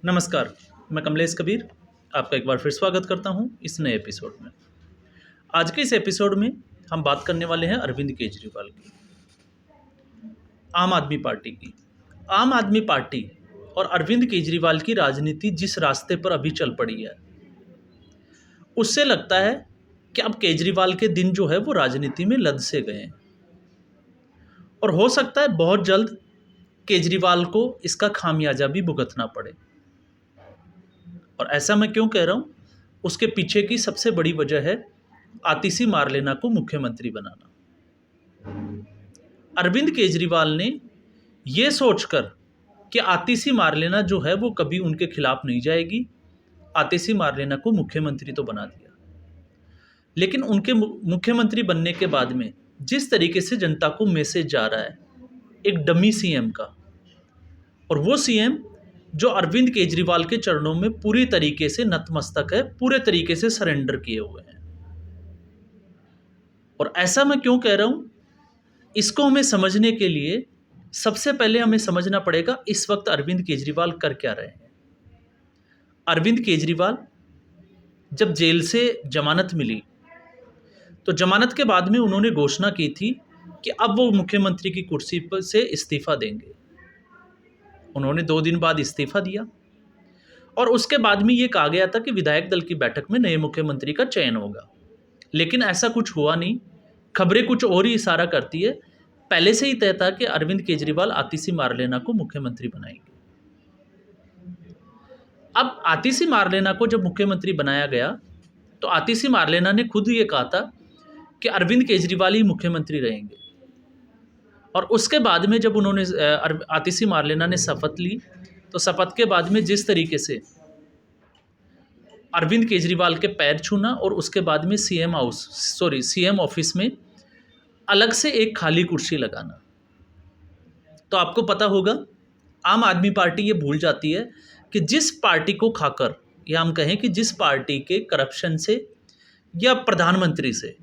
नमस्कार, मैं कमलेश कबीर आपका एक बार फिर स्वागत करता हूं इस नए एपिसोड में। आज के इस एपिसोड में हम बात करने वाले हैं अरविंद केजरीवाल की, आम आदमी पार्टी की। आम आदमी पार्टी और अरविंद केजरीवाल की राजनीति जिस रास्ते पर अभी चल पड़ी है, उससे लगता है कि अब केजरीवाल के दिन जो है वो राजनीति में लद से गए हैं और हो सकता है बहुत जल्द केजरीवाल को इसका खामियाजा भी भुगतना पड़े। और ऐसा मैं क्यों कह रहा हूँ, उसके पीछे की सबसे बड़ी वजह है आतिशी मारलेना को मुख्यमंत्री बनाना। अरविंद केजरीवाल ने ये सोचकर कि आतिशी मारलेना जो है वो कभी उनके खिलाफ नहीं जाएगी, आतिशी मारलेना को मुख्यमंत्री तो बना दिया। लेकिन उनके मुख्यमंत्री बनने के बाद में जिस तरीके से जनता को मैसेज जा रहा है एक डमी सीएम का, और वो सीएम जो अरविंद केजरीवाल के चरणों में पूरी तरीके से नतमस्तक है, पूरे तरीके से सरेंडर किए हुए हैं। और ऐसा मैं क्यों कह रहा हूं, इसको हमें समझने के लिए सबसे पहले हमें समझना पड़ेगा इस वक्त अरविंद केजरीवाल कर क्या रहे हैं। अरविंद केजरीवाल जब जेल से जमानत मिली तो जमानत के बाद में उन्होंने घोषणा की थी कि अब वो मुख्यमंत्री की कुर्सी पर से इस्तीफा देंगे। उन्होंने 2 दिन बाद इस्तीफा दिया और उसके बाद में ये कहा गया था कि विधायक दल की बैठक में नए मुख्यमंत्री का चयन होगा, लेकिन ऐसा कुछ हुआ नहीं। खबरें कुछ और ही इशारा करती है। पहले से ही तय था कि अरविंद केजरीवाल आतिशी मारलेना को मुख्यमंत्री बनाएंगे। अब आतिशी मारलेना को जब मुख्यमंत्री बनाया गया तो आतिशी मारलेना ने खुद ये कहा था कि अरविंद केजरीवाल ही मुख्यमंत्री रहेंगे। और उसके बाद में जब उन्होंने आतिशी मारलेना ने शपथ ली तो शपथ के बाद में जिस तरीके से अरविंद केजरीवाल के पैर छूना और उसके बाद में सीएम ऑफिस में अलग से एक खाली कुर्सी लगाना, तो आपको पता होगा आम आदमी पार्टी ये भूल जाती है कि जिस पार्टी को खाकर, या हम कहें कि जिस पार्टी के करप्शन से या प्रधानमंत्री से,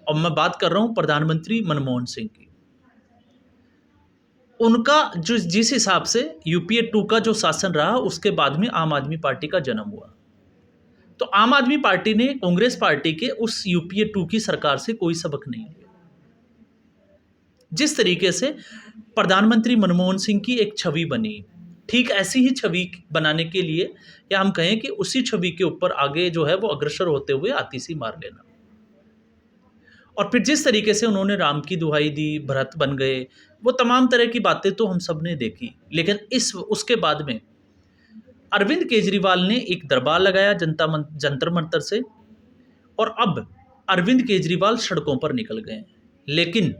और मैं बात कर रहा हूं प्रधानमंत्री मनमोहन सिंह की, उनका जो जिस हिसाब से यूपीए 2 का जो शासन रहा उसके बाद में आम आदमी पार्टी का जन्म हुआ, तो आम आदमी पार्टी ने कांग्रेस पार्टी के उस यूपीए 2 की सरकार से कोई सबक नहीं लिया। जिस तरीके से प्रधानमंत्री मनमोहन सिंह की एक छवि बनी, ठीक ऐसी ही छवि बनाने के लिए, या हम कहें कि उसी छवि के ऊपर आगे जो है वो अग्रसर होते हुए आतिशी मारलेना। और फिर जिस तरीके से उन्होंने राम की दुहाई दी, भरत बन गए, वो तमाम तरह की बातें तो हम सब ने देखी। लेकिन उसके बाद में अरविंद केजरीवाल ने एक दरबार लगाया जंतर मंतर से, और अब अरविंद केजरीवाल सड़कों पर निकल गए। लेकिन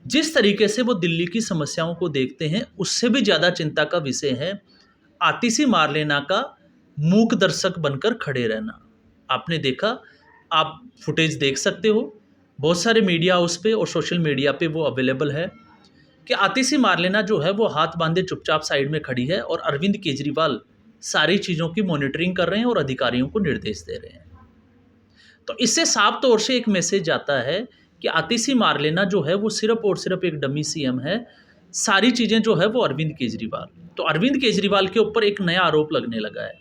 जिस तरीके से वो दिल्ली की समस्याओं को देखते हैं, उससे भी ज़्यादा चिंता का विषय है आतिशी मारलेना का मूक दर्शक बनकर खड़े रहना। आपने देखा, आप फुटेज देख सकते हो, बहुत सारे मीडिया हाउस पे और सोशल मीडिया पे वो अवेलेबल है कि आतिशी मारलेना जो है वो हाथ बांधे चुपचाप साइड में खड़ी है और अरविंद केजरीवाल सारी चीज़ों की मॉनिटरिंग कर रहे हैं और अधिकारियों को निर्देश दे रहे हैं। तो इससे साफ तौर से एक मैसेज आता है कि आतिशी मारलेना जो है वो सिर्फ और सिर्फ एक डमी सीएम है। सारी चीज़ें जो है वो अरविंद केजरीवाल। तो अरविंद केजरीवाल के ऊपर एक नया आरोप लगने लगा है,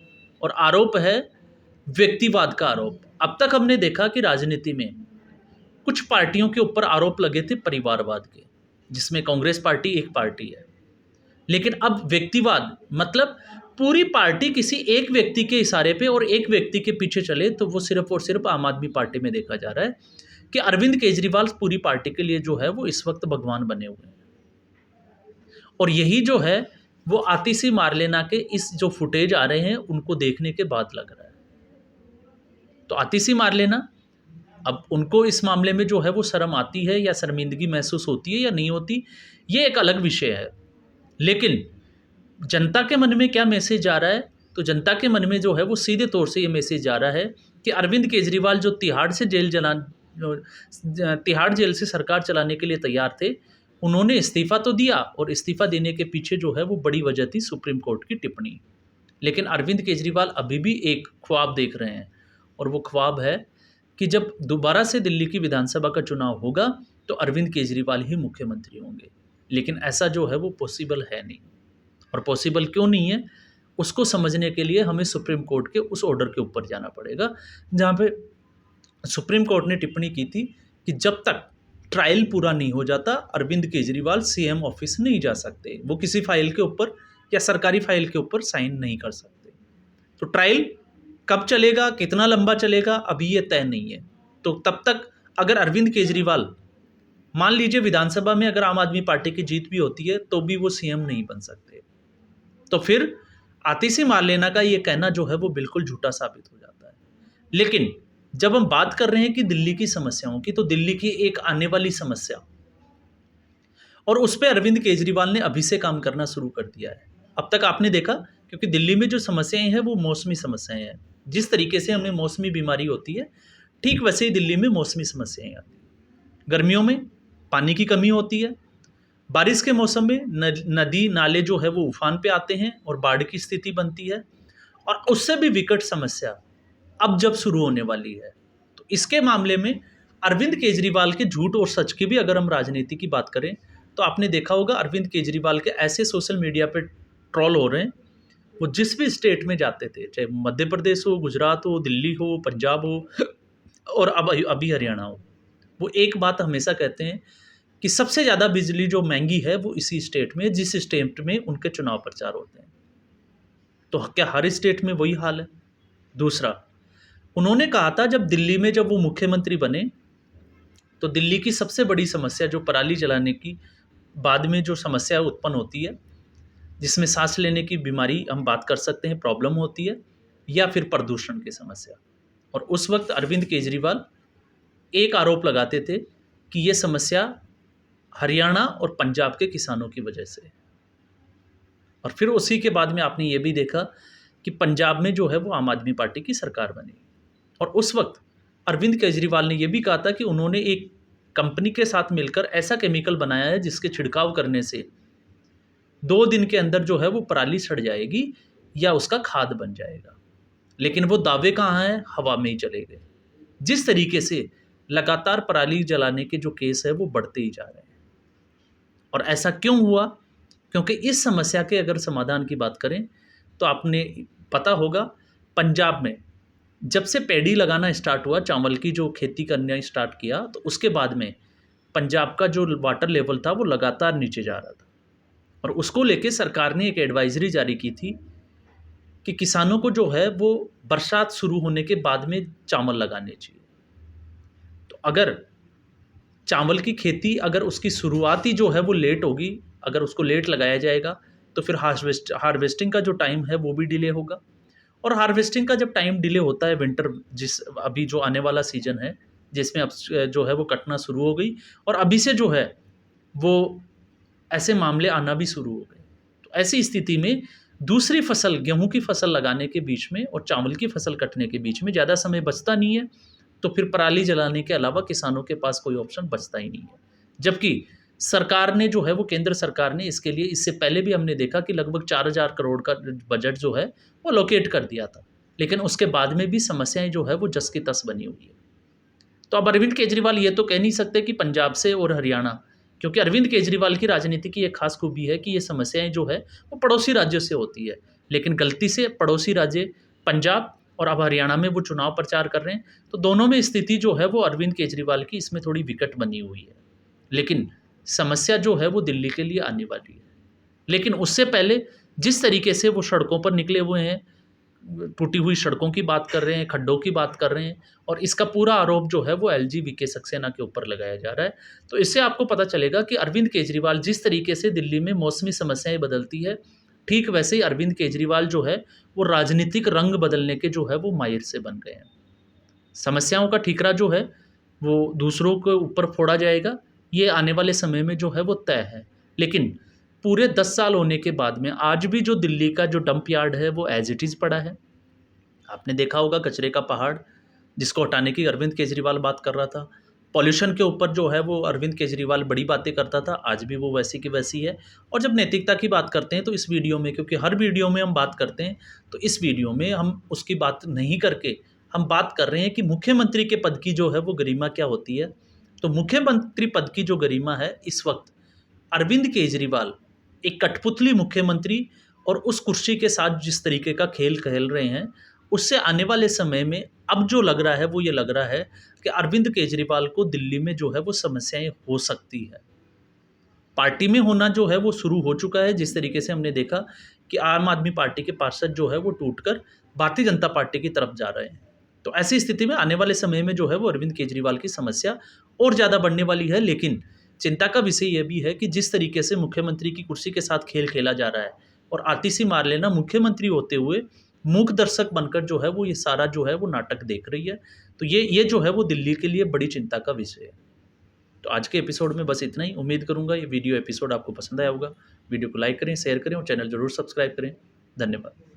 और आरोप है व्यक्तिवाद का आरोप। अब तक हमने देखा कि राजनीति में कुछ पार्टियों के ऊपर आरोप लगे थे परिवारवाद के, जिसमें कांग्रेस पार्टी एक पार्टी है। लेकिन अब व्यक्तिवाद मतलब पूरी पार्टी किसी एक व्यक्ति के इशारे पे और एक व्यक्ति के पीछे चले, तो वो सिर्फ और सिर्फ आम आदमी पार्टी में देखा जा रहा है कि अरविंद केजरीवाल पूरी पार्टी के लिए जो है वो इस वक्त भगवान बने हुए हैं। और यही जो है वो आतिशी मारलेना के इस जो फुटेज आ रहे हैं उनको देखने के बाद लग रहा है। तो आतिशी मारलेना, अब उनको इस मामले में जो है वो शर्म आती है या शर्मिंदगी महसूस होती है या नहीं होती, ये एक अलग विषय है। लेकिन जनता के मन में क्या मैसेज जा रहा है, तो जनता के मन में जो है वो सीधे तौर से ये मैसेज जा रहा है कि अरविंद केजरीवाल जो तिहाड़ जेल से सरकार चलाने के लिए तैयार थे, उन्होंने इस्तीफा तो दिया, और इस्तीफा देने के पीछे जो है वो बड़ी वजह थी सुप्रीम कोर्ट की टिप्पणी। लेकिन अरविंद केजरीवाल अभी भी एक ख्वाब देख रहे हैं, और वो ख्वाब है कि जब दोबारा से दिल्ली की विधानसभा का चुनाव होगा तो अरविंद केजरीवाल ही मुख्यमंत्री होंगे। लेकिन ऐसा जो है वो पॉसिबल है नहीं। और पॉसिबल क्यों नहीं है, उसको समझने के लिए हमें सुप्रीम कोर्ट के उस ऑर्डर के ऊपर जाना पड़ेगा, जहाँ पे सुप्रीम कोर्ट ने टिप्पणी की थी कि जब तक ट्रायल पूरा नहीं हो जाता अरविंद केजरीवाल सीएम ऑफिस नहीं जा सकते, वो किसी फाइल के ऊपर या सरकारी फाइल के ऊपर साइन नहीं कर सकते। तो ट्रायल कब चलेगा, कितना लंबा चलेगा, अभी ये तय नहीं है। तो तब तक अगर अरविंद केजरीवाल, मान लीजिए विधानसभा में अगर आम आदमी पार्टी की जीत भी होती है तो भी वो सीएम नहीं बन सकते, तो फिर आतिशी मारलेना का ये कहना जो है वो बिल्कुल झूठा साबित हो जाता है। लेकिन जब हम बात कर रहे हैं कि दिल्ली की समस्याओं की, तो दिल्ली की एक आने वाली समस्या, और उस पर अरविंद केजरीवाल ने अभी से काम करना शुरू कर दिया है। अब तक आपने देखा, क्योंकि दिल्ली में जो समस्याएं हैं वो मौसमी समस्याएं हैं। जिस तरीके से हमें मौसमी बीमारी होती है, ठीक वैसे ही दिल्ली में मौसमी समस्याएं आती हैं। गर्मियों में पानी की कमी होती है, बारिश के मौसम में नदी नाले जो है वो उफान पे आते हैं और बाढ़ की स्थिति बनती है, और उससे भी विकट समस्या अब जब शुरू होने वाली है। तो इसके मामले में अरविंद केजरीवाल के झूठ और सच की भी अगर हम राजनीति की बात करें, तो आपने देखा होगा अरविंद केजरीवाल के ऐसे सोशल मीडिया पे ट्रोल हो रहे हैं। वो जिस भी स्टेट में जाते थे, चाहे मध्य प्रदेश हो, गुजरात हो, दिल्ली हो, पंजाब हो, और अब अभी हरियाणा हो, वो एक बात हमेशा कहते हैं कि सबसे ज़्यादा बिजली जो महंगी है वो इसी स्टेट में, जिस स्टेट में उनके चुनाव प्रचार होते हैं। तो क्या हर स्टेट में वही हाल है? दूसरा, उन्होंने कहा था जब दिल्ली में जब वो मुख्यमंत्री बने, तो दिल्ली की सबसे बड़ी समस्या जो पराली जलाने की बाद में जो समस्या उत्पन्न होती है, जिसमें सांस लेने की बीमारी हम बात कर सकते हैं, प्रॉब्लम होती है, या फिर प्रदूषण की समस्या। और उस वक्त अरविंद केजरीवाल एक आरोप लगाते थे कि ये समस्या हरियाणा और पंजाब के किसानों की वजह से है। और फिर उसी के बाद में आपने ये भी देखा कि पंजाब में जो है वो आम आदमी पार्टी की सरकार बनी, और उस वक्त अरविंद केजरीवाल ने यह भी कहा था कि उन्होंने एक कंपनी के साथ मिलकर ऐसा केमिकल बनाया है जिसके छिड़काव करने से 2 दिन के अंदर जो है वो पराली सड़ जाएगी या उसका खाद बन जाएगा। लेकिन वो दावे कहाँ हैं? हवा में ही चले गए। जिस तरीके से लगातार पराली जलाने के जो केस है वो बढ़ते ही जा रहे हैं। और ऐसा क्यों हुआ? क्योंकि इस समस्या के अगर समाधान की बात करें तो आपने पता होगा, पंजाब में जब से पैडी लगाना स्टार्ट हुआ, चावल की जो खेती करना स्टार्ट किया, तो उसके बाद में पंजाब का जो वाटर लेवल था वो लगातार नीचे जा रहा था, और उसको लेके सरकार ने एक एडवाइजरी जारी की थी कि किसानों को जो है वो बरसात शुरू होने के बाद में चावल लगाने चाहिए। तो अगर चावल की खेती अगर उसकी शुरुआती जो है वो लेट होगी, अगर उसको लेट लगाया जाएगा, तो फिर हार्वेस्टिंग का जो टाइम है वो भी डिले होगा। और हार्वेस्टिंग का जब टाइम डिले होता है, विंटर जिस अभी जो आने वाला सीजन है, जिसमें अब जो है वो कटना शुरू हो गई, और अभी से जो है वो ऐसे मामले आना भी शुरू हो गए। तो ऐसी स्थिति में दूसरी फसल, गेहूं की फसल लगाने के बीच में और चावल की फसल कटने के बीच में ज़्यादा समय बचता नहीं है, तो फिर पराली जलाने के अलावा किसानों के पास कोई ऑप्शन बचता ही नहीं है। जबकि सरकार ने जो है वो, केंद्र सरकार ने इसके लिए, इससे पहले भी हमने देखा कि लगभग 4,000 करोड़ का बजट जो है वो लोकेट कर दिया था, लेकिन उसके बाद में भी समस्याएं जो है वो जस की तस बनी हुई है। तो अब अरविंद केजरीवाल ये तो कह नहीं सकते कि पंजाब से और हरियाणा, क्योंकि अरविंद केजरीवाल की राजनीति की एक खास खूबी है कि ये समस्याएं जो है वो पड़ोसी राज्यों से होती है, लेकिन गलती से पड़ोसी राज्य पंजाब और अब हरियाणा में वो चुनाव प्रचार कर रहे हैं, तो दोनों में स्थिति जो है वो अरविंद केजरीवाल की इसमें थोड़ी विकट बनी हुई है। लेकिन समस्या जो है वो दिल्ली के लिए आने वाली है। लेकिन उससे पहले जिस तरीके से वो सड़कों पर निकले हुए हैं, टूटी हुई सड़कों की बात कर रहे हैं, खड्डों की बात कर रहे हैं, और इसका पूरा आरोप जो है वो एलजी वीके सक्सेना के ऊपर लगाया जा रहा है। तो इससे आपको पता चलेगा कि अरविंद केजरीवाल जिस तरीके से दिल्ली में मौसमी समस्याएं बदलती है, ठीक वैसे ही अरविंद केजरीवाल जो है वो राजनीतिक रंग बदलने के जो है वो माहिर से बन गए हैं। समस्याओं का ठीकरा जो है वो दूसरों के ऊपर फोड़ा जाएगा, ये आने वाले समय में जो है वो तय है। लेकिन पूरे 10 साल होने के बाद में आज भी जो दिल्ली का जो डंप यार्ड है वो एज इट इज़ पड़ा है। आपने देखा होगा कचरे का पहाड़, जिसको हटाने की अरविंद केजरीवाल बात कर रहा था। पॉल्यूशन के ऊपर जो है वो अरविंद केजरीवाल बड़ी बातें करता था, आज भी वो वैसी की वैसी है। और जब नैतिकता की बात करते हैं तो इस वीडियो में, क्योंकि हर वीडियो में हम बात करते हैं, तो इस वीडियो में हम उसकी बात नहीं करके हम बात कर रहे हैं कि मुख्यमंत्री के पद की जो है वो गरिमा क्या होती है। तो मुख्यमंत्री पद की जो गरिमा है, इस वक्त अरविंद केजरीवाल एक कठपुतली मुख्यमंत्री और उस कुर्सी के साथ जिस तरीके का खेल खेल रहे हैं, उससे आने वाले समय में अब जो लग रहा है वो ये लग रहा है कि अरविंद केजरीवाल को दिल्ली में जो है वो समस्याएं हो सकती है। पार्टी में होना जो है वो शुरू हो चुका है, जिस तरीके से हमने देखा कि आम आदमी पार्टी के पार्षद जो है वो टूटकर भारतीय जनता पार्टी की तरफ जा रहे हैं। तो ऐसी स्थिति में आने वाले समय में जो है वो अरविंद केजरीवाल की समस्या और ज़्यादा बढ़ने वाली है। लेकिन चिंता का विषय यह भी है कि जिस तरीके से मुख्यमंत्री की कुर्सी के साथ खेल खेला जा रहा है और आतिशी मारलेना मुख्यमंत्री होते हुए मूक दर्शक बनकर जो है वो ये सारा जो है वो नाटक देख रही है। तो ये जो है वो दिल्ली के लिए बड़ी चिंता का विषय है। तो आज के एपिसोड में बस इतना ही। उम्मीद करूंगा ये वीडियो एपिसोड आपको पसंद आया होगा। वीडियो को लाइक करें, शेयर करें और चैनल जरूर सब्सक्राइब करें। धन्यवाद।